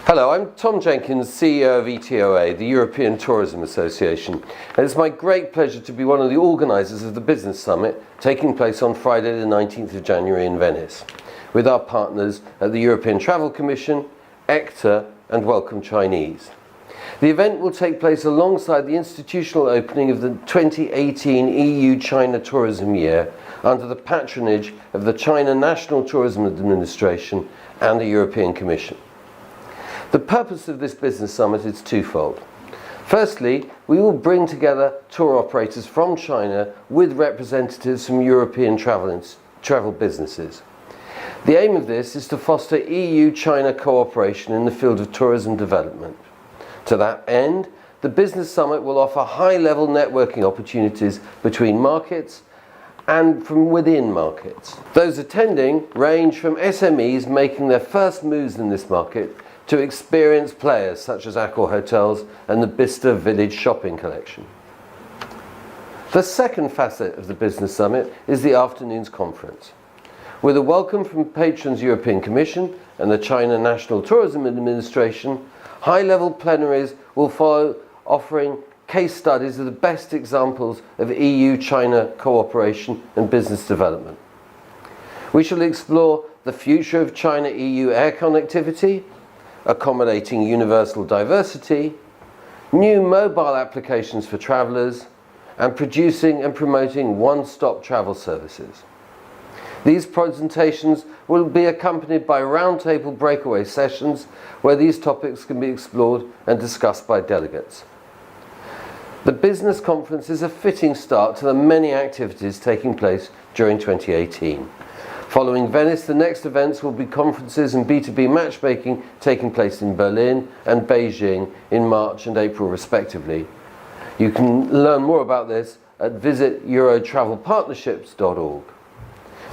Hello, I'm Tom Jenkins, CEO of ETOA, the European Tourism Association, and it's my great pleasure to be one of the organisers of the Business Summit taking place on Friday the 19th of January in Venice, with our partners at the European Travel Commission, ETOA and Welcome Chinese. The event will take place alongside the institutional opening of the 2018 EU-China Tourism Year under the patronage of the China National Tourism Administration and the European Commission. The purpose of this business summit is twofold. Firstly, we will bring together tour operators from China with representatives from European travel businesses. The aim of this is to foster EU-China cooperation in the field of tourism development. To that end, the business summit will offer high-level networking opportunities between markets and from within markets. Those attending range from SMEs making their first moves in this market to experienced players such as Accor Hotels and the Bista Village Shopping Collection. The second facet of the Business Summit is the afternoon's conference. With a welcome from patrons European Commission and the China National Tourism Administration, high-level plenaries will follow, offering case studies of the best examples of EU-China cooperation and business development. We shall explore the future of China-EU air connectivity, accommodating universal diversity, new mobile applications for travellers, and producing and promoting one-stop travel services. These presentations will be accompanied by roundtable breakaway sessions where these topics can be explored and discussed by delegates. The business conference is a fitting start to the many activities taking place during 2018. Following Venice, the next events will be conferences and B2B matchmaking taking place in Berlin and Beijing in March and April respectively. You can learn more about this at visiteurotravelpartnerships.org.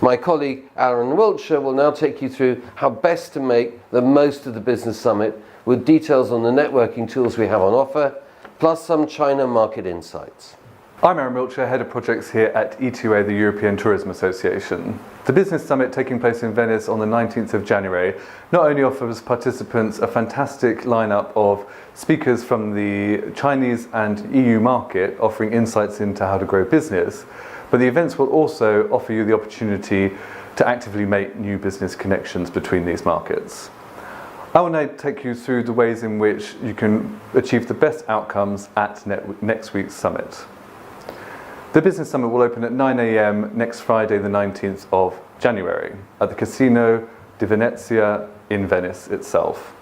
My colleague Aaron Wiltshire will now take you through how best to make the most of the Business Summit with details on the networking tools we have on offer, plus some China market insights. I'm Aaron Wiltshire, Head of Projects here at ETOA, the European Tourism Association. The Business Summit taking place in Venice on the 19th of January not only offers participants a fantastic lineup of speakers from the Chinese and EU market offering insights into how to grow business, but the events will also offer you the opportunity to actively make new business connections between these markets. I will now take you through the ways in which you can achieve the best outcomes at next week's summit. The Business Summit will open at 9 a.m. next Friday the 19th of January at the Casino di Venezia in Venice itself.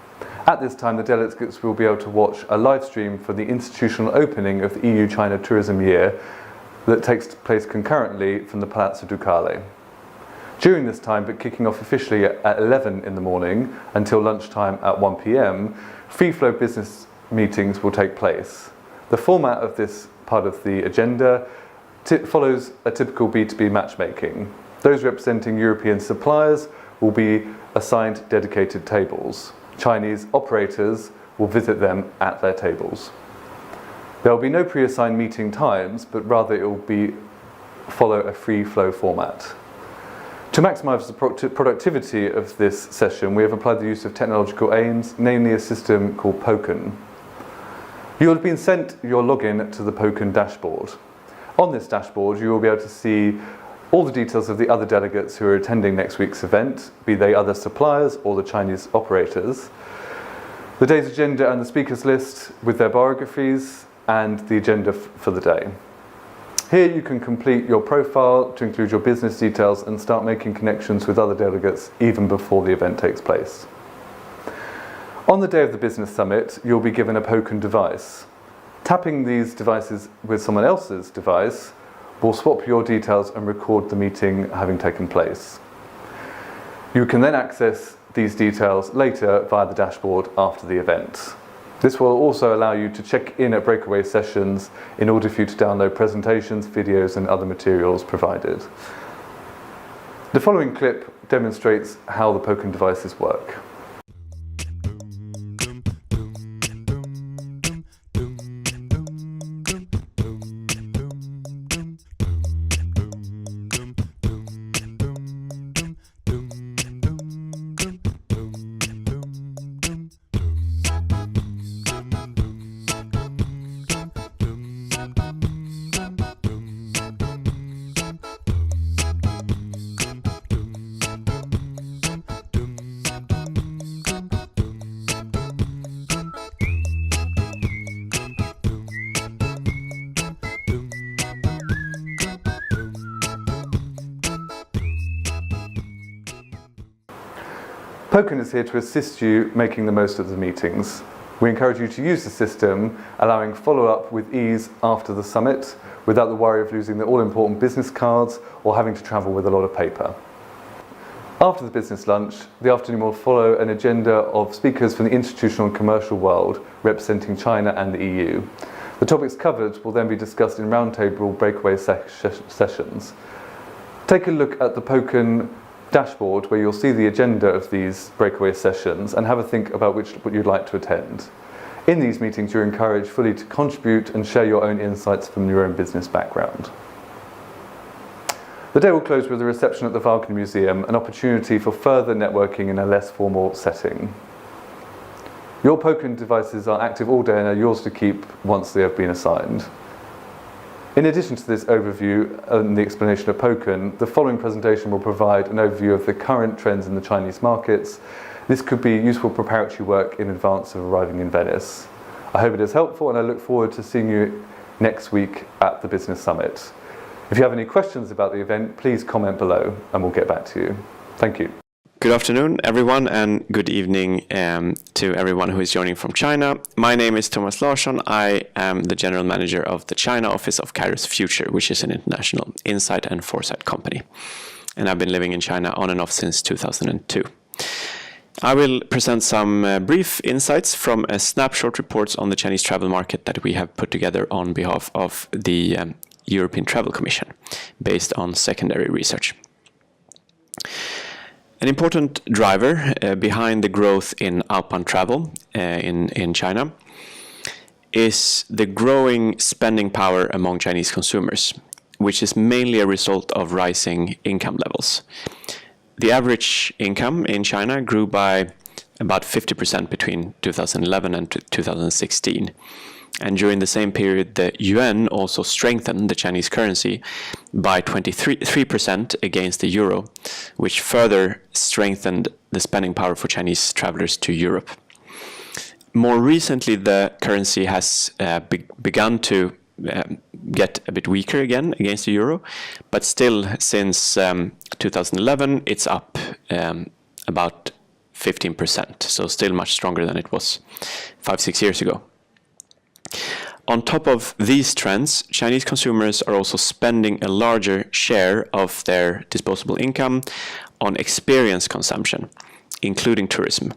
At this time, the delegates will be able to watch a live stream for the institutional opening of the EU-China Tourism Year that takes place concurrently from the Palazzo Ducale. During this time, but kicking off officially at 11 in the morning until lunchtime at 1 p.m, free-flow business meetings will take place. The format of this part of the agenda follows a typical B2B matchmaking. Those representing European suppliers will be assigned dedicated tables. Chinese operators will visit them at their tables. There will be no pre-assigned meeting times, but rather it will follow a free-flow format. To maximise the productivity of this session, we have applied the use of technological aims, namely a system called Poken. You will have been sent your login to the Poken dashboard. On this dashboard, you will be able to see all the details of the other delegates who are attending next week's event, be they other suppliers or the Chinese operators, the day's agenda and the speakers list with their biographies, and the agenda for the day. Here you can complete your profile to include your business details and start making connections with other delegates even before the event takes place. On the day of the Business Summit, you'll be given a Poken device. Tapping these devices with someone else's device will swap your details and record the meeting having taken place. You can then access these details later via the dashboard after the event. This will also allow you to check in at breakaway sessions in order for you to download presentations, videos and other materials provided. The following clip demonstrates how the Poken devices work. Poken is here to assist you making the most of the meetings. We encourage you to use the system, allowing follow-up with ease after the summit, without the worry of losing the all-important business cards or having to travel with a lot of paper. After the business lunch, the afternoon will follow an agenda of speakers from the institutional and commercial world representing China and the EU. The topics covered will then be discussed in roundtable breakaway sessions. Take a look at the Poken dashboard where you'll see the agenda of these breakaway sessions and have a think about what you'd like to attend. In these meetings, you're encouraged fully to contribute and share your own insights from your own business background. The day will close with a reception at the Wagner Museum, an opportunity for further networking in a less formal setting. Your Poken devices are active all day and are yours to keep once they have been assigned. In addition to this overview and the explanation of Poken, the following presentation will provide an overview of the current trends in the Chinese markets. This could be useful preparatory work in advance of arriving in Venice. I hope it is helpful and I look forward to seeing you next week at the Business Summit. If you have any questions about the event, please comment below and we'll get back to you. Thank you. Good afternoon, everyone, and good evening to everyone who is joining from China. My name is Thomas Larsson. I am the General Manager of the China office of Kairos Future, which is an international insight and foresight company. And I've been living in China on and off since 2002. I will present some brief insights from a snapshot reports on the Chinese travel market that we have put together on behalf of the European Travel Commission, based on secondary research. An important driver behind the growth in outbound travel in China is the growing spending power among Chinese consumers, which is mainly a result of rising income levels. The average income in China grew by about 50% between 2011 and 2016. And during the same period, the yuan also strengthened the Chinese currency by 23% against the euro, which further strengthened the spending power for Chinese travelers to Europe. More recently, the currency has begun to get a bit weaker again against the euro, but still since 2011, it's up about 15%, so still much stronger than it was 5-6 years ago. On top of these trends, Chinese consumers are also spending a larger share of their disposable income on experience consumption, including tourism.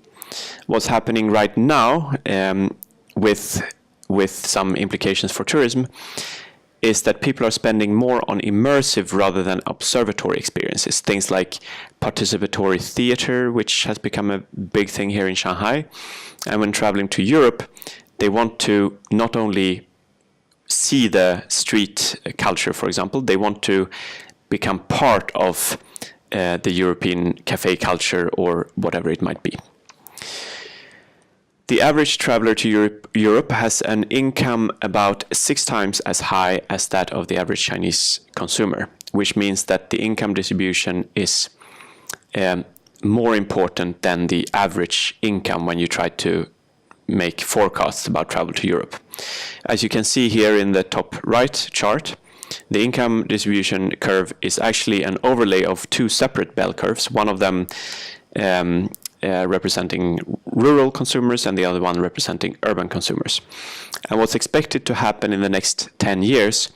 What's happening right now, with some implications for tourism, is that people are spending more on immersive rather than observatory experiences. Things like participatory theater, which has become a big thing here in Shanghai. And when traveling to Europe, they want to not only see the street culture, for example, they want to become part of the European cafe culture or whatever it might be. The average traveler to Europe has an income about 6 times as high as that of the average Chinese consumer, which means that the income distribution is more important than the average income when you try to make forecasts about travel to Europe. As you can see here in the top right chart, the income distribution curve is actually an overlay of 2 separate bell curves, one of them representing rural consumers and the other one representing urban consumers. And what's expected to happen in the next 10 years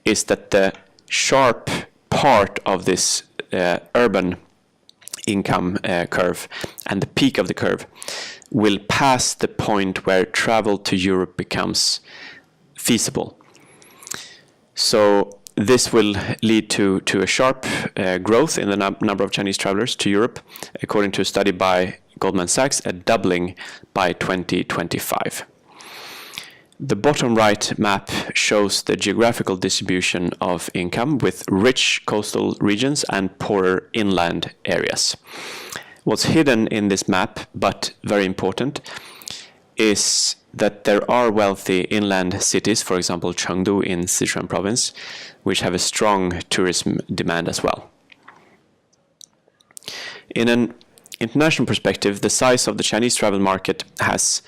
is that the sharp part of this urban income curve and the peak of the curve will pass the point where travel to Europe becomes feasible. So this will lead to a sharp growth in the number of Chinese travelers to Europe, according to a study by Goldman Sachs, a doubling by 2025. The bottom right map shows the geographical distribution of income with rich coastal regions and poorer inland areas. What's hidden in this map, but very important, is that there are wealthy inland cities, for example Chengdu in Sichuan province, which have a strong tourism demand as well. In an international perspective, the size of the Chinese travel market has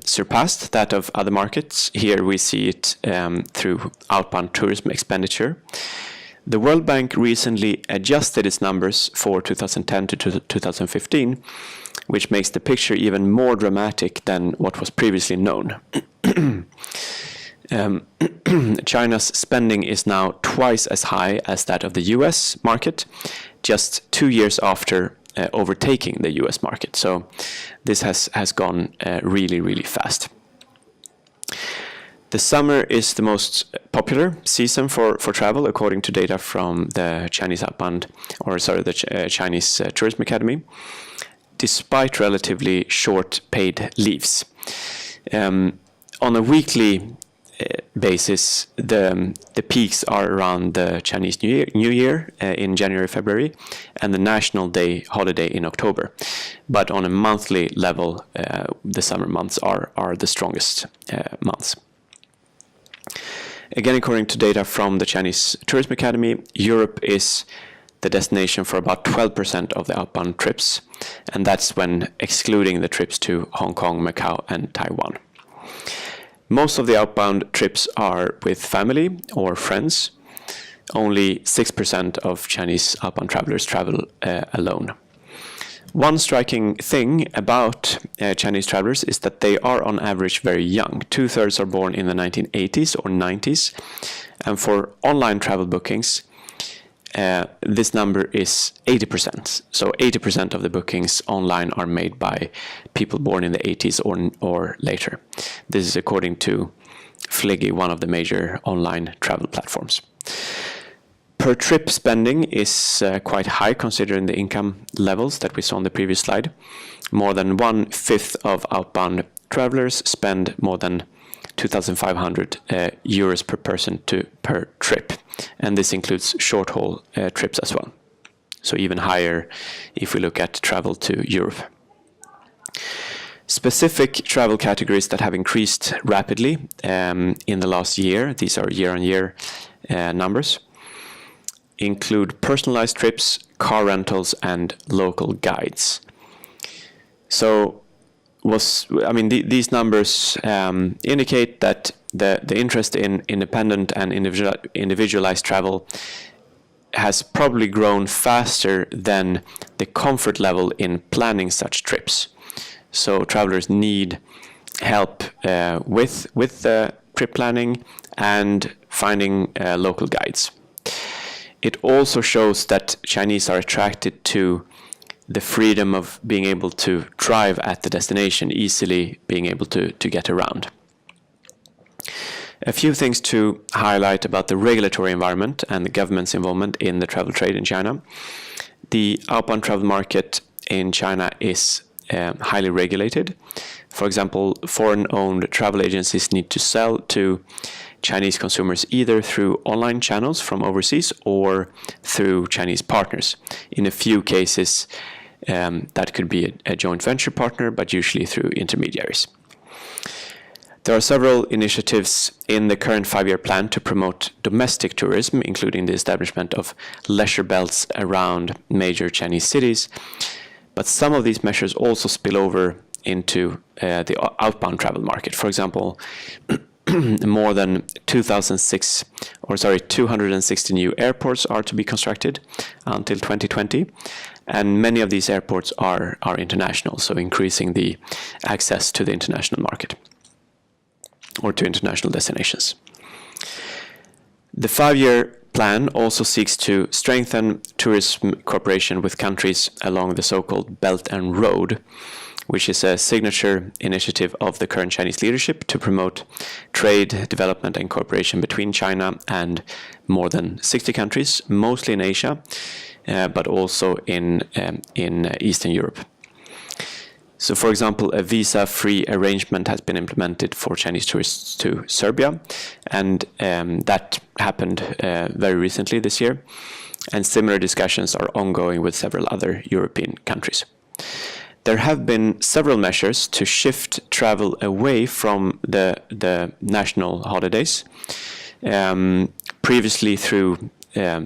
surpassed that of other markets. Here we see it through outbound tourism expenditure. The World Bank recently adjusted its numbers for 2010 to 2015, which makes the picture even more dramatic than what was previously known. China's spending is now twice as high as that of the US market, just 2 years after overtaking the US market. So this has gone really, really fast. The summer is the most popular season for travel, according to data from the Chinese Chinese Tourism Academy, despite relatively short paid leaves. On a weekly basis, the peaks are around the Chinese New Year in January, February, and the National Day holiday in October. But on a monthly level, the summer months are the strongest months. Again, according to data from the Chinese Tourism Academy, Europe is the destination for about 12% of the outbound trips, and that's when excluding the trips to Hong Kong, Macau, and Taiwan. Most of the outbound trips are with family or friends. Only 6% of Chinese outbound travelers travel alone. One striking thing about Chinese travelers is that they are on average very young. 2/3 are born in the 1980s or 90s. And for online travel bookings, this number is 80%. So 80% of the bookings online are made by people born in the 80s or later. This is according to Fliggy, one of the major online travel platforms. Per trip spending is quite high considering the income levels that we saw on the previous slide. More than 1/5 of outbound travelers spend more than 2,500 euros per person per trip. And this includes short-haul trips as well. So even higher if we look at travel to Europe. Specific travel categories that have increased rapidly in the last year, these are year-on-year numbers, include personalized trips, car rentals, and local guides. So these numbers indicate that the interest in independent and individualized travel has probably grown faster than the comfort level in planning such trips. So travelers need help with the trip planning and finding local guides. It also shows that Chinese are attracted to the freedom of being able to drive at the destination, easily being able to get around. A few things to highlight about the regulatory environment and the government's involvement in the travel trade in China. The outbound travel market in China is highly regulated. For example, foreign-owned travel agencies need to sell to Chinese consumers either through online channels from overseas or through Chinese partners. In a few cases, that could be a joint venture partner, but usually through intermediaries. There are several initiatives in the current 5-year plan to promote domestic tourism, including the establishment of leisure belts around major Chinese cities. But some of these measures also spill over into the outbound travel market. For example, more than 260 new airports are to be constructed until 2020. And many of these airports are international, so increasing the access to the international market or to international destinations. The 5-year plan also seeks to strengthen tourism cooperation with countries along the so-called Belt and Road, which is a signature initiative of the current Chinese leadership to promote trade, development, and cooperation between China and more than 60 countries, mostly in Asia, but also in Eastern Europe. So, for example, a visa-free arrangement has been implemented for Chinese tourists to Serbia, and that happened very recently this year. And similar discussions are ongoing with several other European countries. There have been several measures to shift travel away from the national holidays, previously through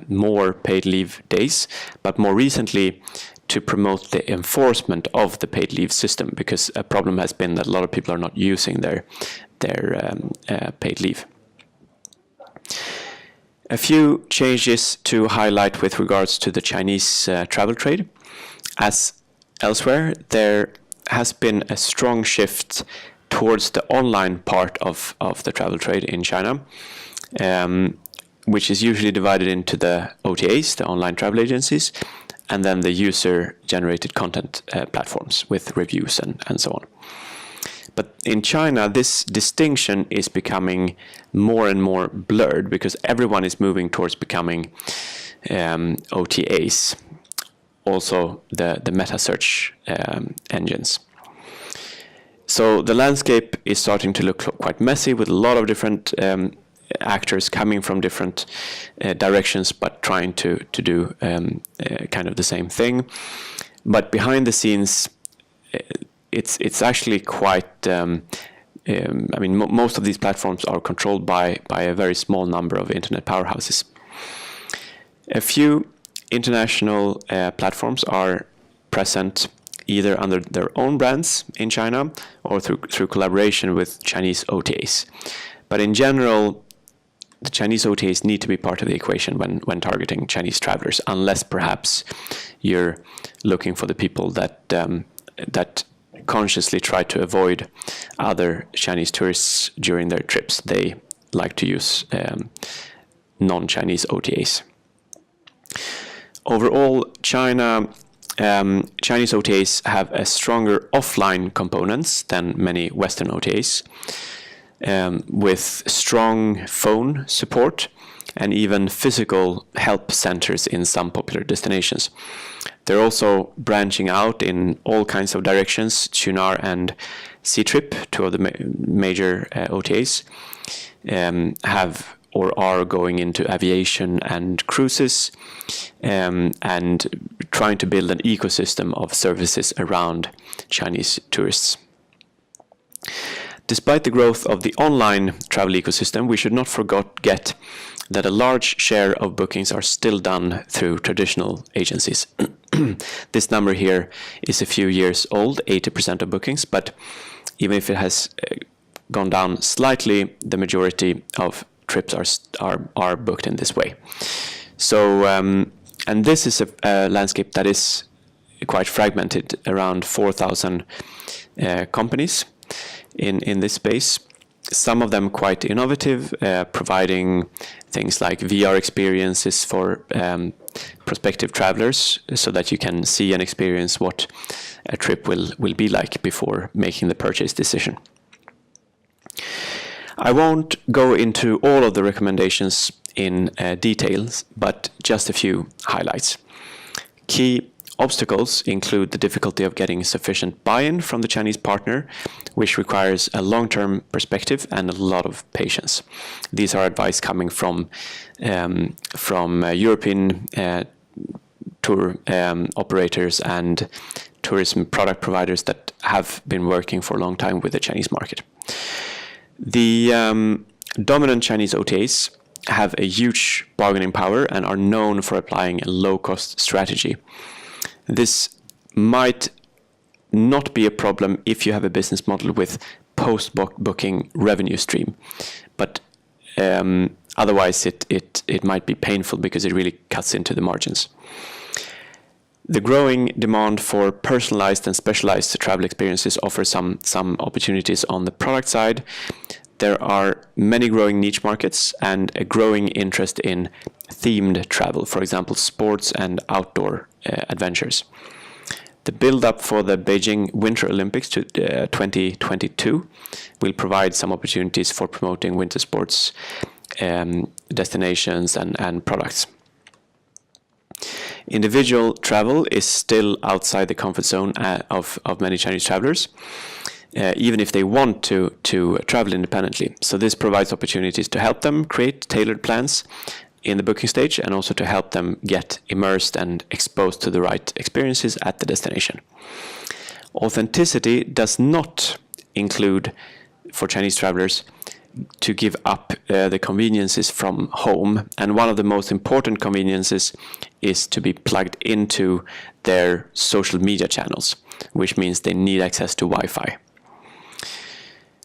more paid leave days, but more recently to promote the enforcement of the paid leave system, because a problem has been that a lot of people are not using their paid leave. A few changes to highlight with regards to the Chinese travel trade. As elsewhere, there has been a strong shift towards the online part of the travel trade in China, which is usually divided into the OTAs, the online travel agencies, and then the user-generated content platforms with reviews and so on. But in China, this distinction is becoming more and more blurred because everyone is moving towards becoming OTAs, also the meta search engines. So the landscape is starting to look quite messy with a lot of different actors coming from different directions, but trying to do kind of the same thing. But behind the scenes, it's actually quite. Most of these platforms are controlled by a very small number of internet powerhouses. A few international platforms are present either under their own brands in China or through collaboration with Chinese OTAs. But in general, the Chinese OTAs need to be part of the equation when targeting Chinese travelers, unless perhaps you're looking for the people that consciously try to avoid other Chinese tourists during their trips. They like to use non-Chinese OTAs. Overall, Chinese OTAs have a stronger offline components than many Western OTAs, with strong phone support and even physical help centers in some popular destinations. They're also branching out in all kinds of directions. Qunar and Ctrip, two of the major OTAs, have or are going into aviation and cruises, and trying to build an ecosystem of services around Chinese tourists. Despite the growth of the online travel ecosystem, we should not forget that a large share of bookings are still done through traditional agencies. This number here is a few years old, 80% of bookings, but even if it has gone down slightly, the majority of trips are booked in this way. So, and this is a landscape that is quite fragmented, around 4,000 companies in this space. Some of them quite innovative, providing things like VR experiences for prospective travelers, so that you can see and experience what a trip will be like before making the purchase decision. I won't go into all of the recommendations in details, but just a few highlights. Key obstacles include the difficulty of getting sufficient buy-in from the Chinese partner, which requires a long-term perspective and a lot of patience. These are advice coming from European tour operators and tourism product providers that have been working for a long time with the Chinese market. The dominant Chinese OTAs have a huge bargaining power and are known for applying a low-cost strategy. This might not be a problem if you have a business model with post-booking revenue stream, but otherwise it might be painful because it really cuts into the margins. The growing demand for personalized and specialized travel experiences offers some opportunities on the product side. There are many growing niche markets and a growing interest in themed travel, for example, sports and outdoor adventures. The build-up for the Beijing Winter Olympics to 2022 will provide some opportunities for promoting winter sports destinations and products. Individual travel is still outside the comfort zone of many Chinese travelers, even if they want to travel independently. So this provides opportunities to help them create tailored plans in the booking stage, and also to help them get immersed and exposed to the right experiences at the destination. Authenticity does not include, for Chinese travelers, to give up the conveniences from home, and one of the most important conveniences is to be plugged into their social media channels, which means they need access to Wi-Fi.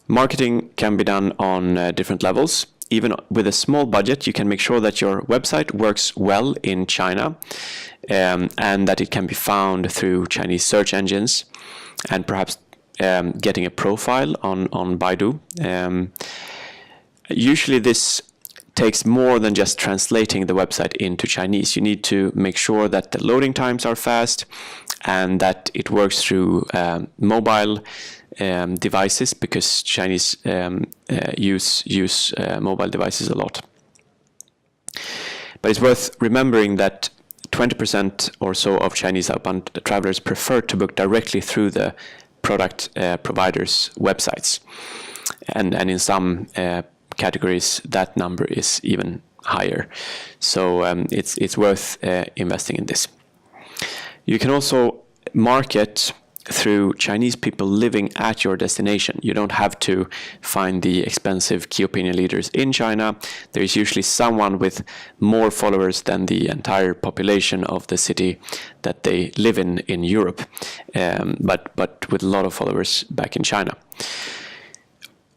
Marketing can be done on different levels. even with a small budget, you can make sure that your website works well in China, and that it can be found through Chinese search engines, and perhaps getting a profile on Baidu. Usually this takes more than just translating the website into Chinese. You need to make sure that the loading times are fast and that it works through mobile devices, because Chinese use mobile devices a lot. But it's worth remembering that 20% or so of Chinese outbound travelers prefer to book directly through the product providers' websites, and in some categories that number is even higher. So it's worth investing in this. You can also market through Chinese people living at your destination. You don't have to find the expensive key opinion leaders in China. There is usually someone with more followers than the entire population of the city that they live in Europe, but with a lot of followers back in China.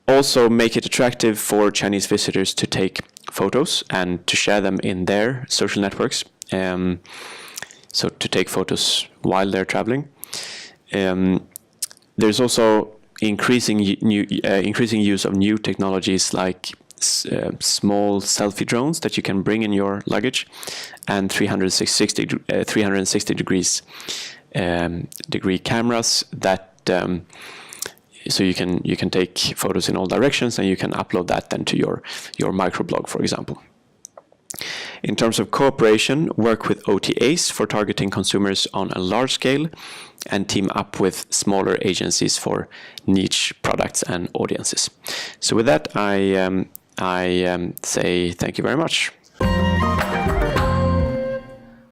Also make it attractive for Chinese visitors to take photos and to share them in their social networks. So to take photos while they're traveling. There's also increasing use of new technologies like small selfie drones that you can bring in your luggage, and 360 degree cameras that so you can take photos in all directions, and you can upload that then to your microblog, for example. In terms of cooperation, work with OTAs for targeting consumers on a large scale, and team up with smaller agencies for niche products and audiences. So with that, I say thank you very much.